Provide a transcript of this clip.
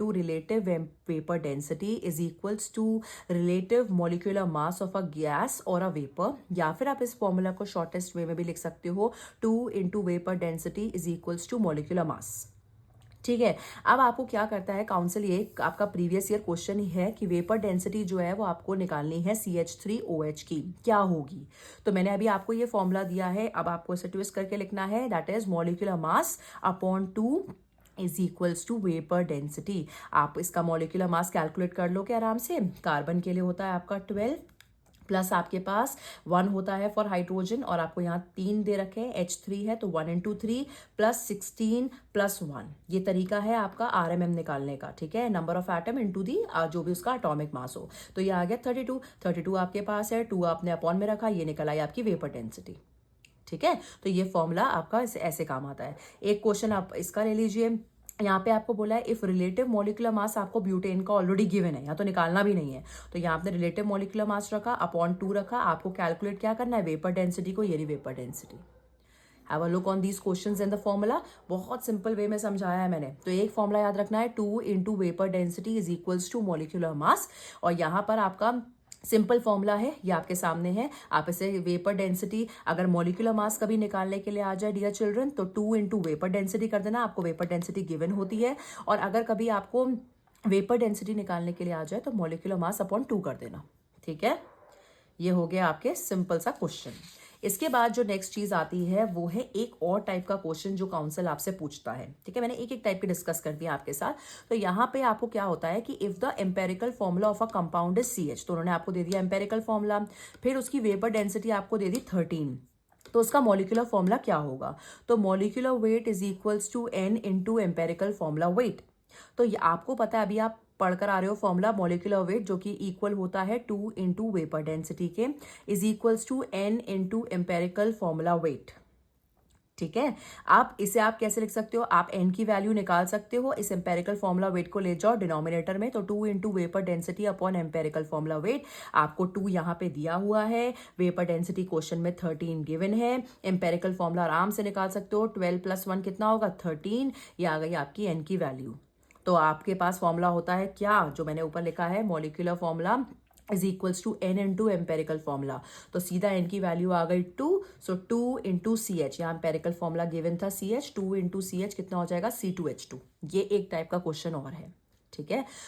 To relative vapour density is equals to relative molecular mass of a gas और a vapour, या फिर आप इस फॉर्मूला को शॉर्टेस्ट वे में भी लिख सकते हो, 2 into vapour density is equals to molecular mass. ठीक है। अब आपको क्या करता है काउंसिल, ये आपका प्रीवियस ईयर क्वेश्चन ही है कि वेपर डेंसिटी जो है वो आपको निकालनी है CH3OH की, क्या होगी। तो मैंने अभी आपको ये फॉर्मूला दिया है, अब आपको इसे ट्विस्ट करके लिखना है, that is molecular mass upon 2 is equals to vapour density. आप इसका मॉलिक्यूलर मास कैलकुलेट कर लो कि आराम से, कार्बन के लिए होता है आपका 12 प्लस आपके पास 1 होता है फॉर हाइड्रोजन, और आपको यहाँ 3 दे रखे हैं, H3 है तो 1 इंटू 3 प्लस 16 प्लस 1, ये तरीका है आपका RMM निकालने का। ठीक है, नंबर ऑफ एटम इंटू दी जो भी उसका एटॉमिक मास हो। तो ये आ गया 32 आपके पास है, 2 आपने अपॉन में रखा, ये निकल आई आपकी वेपर डेंसिटी। ठीक है, तो ये फॉर्मूला आपका ऐसे काम आता है। एक क्वेश्चन आप इसका ले लीजिए, यहाँ पे आपको बोला है इफ रिलेटिव मॉलिक्यूलर मास, आपको ब्यूटेन का ऑलरेडी गिवन है, यहाँ तो निकालना भी नहीं है, तो यहाँ आपने रिलेटिव मॉलिक्यूलर मास रखा, अपॉन 2 रखा, आपको कैलकुलेट क्या करना है, वेपर डेंसिटी को, ये रही vapour density. Have a look on these questions in the formula, बहुत सिंपल वे में समझाया है मैंने। तो एक फॉर्मूला याद रखना है, 2 into vapour density is equals to molecular mass, और यहाँ पर आपका सिंपल फॉर्मूला है, ये आपके सामने है। आप इसे वेपर डेंसिटी, अगर मॉलिक्यूलर मास कभी निकालने के लिए आ जाए डियर चिल्ड्रन, तो 2 इंटू वेपर डेंसिटी कर देना, आपको वेपर डेंसिटी गिवन होती है। और अगर कभी आपको वेपर डेंसिटी निकालने के लिए आ जाए तो मॉलिक्यूलर मास अपॉन 2 कर देना। ठीक है, ये हो गया आपके सिंपल सा क्वेश्चन। इसके बाद जो नेक्स्ट चीज आती है वो है एक और टाइप का क्वेश्चन जो काउंसिल आपसे पूछता है। ठीक है, मैंने एक एक टाइप के डिस्कस कर दिया आपके साथ। तो यहाँ पे आपको क्या होता है कि if the empirical formula of a compound is CH, तो उन्होंने आपको दे दिया एम्पेरिकल फॉर्मूला, फिर उसकी वेपर डेंसिटी आपको दे दी 13, तो उसका मॉलिक्यूलर फॉर्मूला क्या होगा। तो molecular weight is equals to N into empirical formula weight. तो ये आपको पता है, अभी आप पढ़कर आ रहे हो फॉर्मूला मॉलिक्यूलर वेट, जो कि इक्वल होता है 2 इंटू वेपर डेंसिटी के, is equals to N into empirical formula weight. ठीक है, आप इसे आप कैसे लिख सकते हो, आप N की वैल्यू निकाल सकते हो, इस एम्पेरिकल फॉर्मूला वेट को ले जाओ डिनोमिनेटर में, तो 2 into vapour density upon empirical formula wait. आपको 2 यहाँ पे दिया हुआ है, वेपर डेंसिटी क्वेश्चन में 13 गिवन है, एम्पेरिकल फॉर्मूला आराम से निकाल सकते हो, 12 प्लस 1 कितना होगा, 13, ये आ गई आपकी N की वैल्यू। तो आपके पास फॉर्मूला होता है क्या, जो मैंने ऊपर लिखा है, molecular formula is equals to N into empirical formula. तो सीधा N की वैल्यू आ गई 2, सो 2 इंटू CH, यहाँ एम्पेरिकल फॉर्मूला गिवन था CH, 2 इंटू CH कितना हो जाएगा, C2H2। ये एक टाइप का क्वेश्चन और है। ठीक है,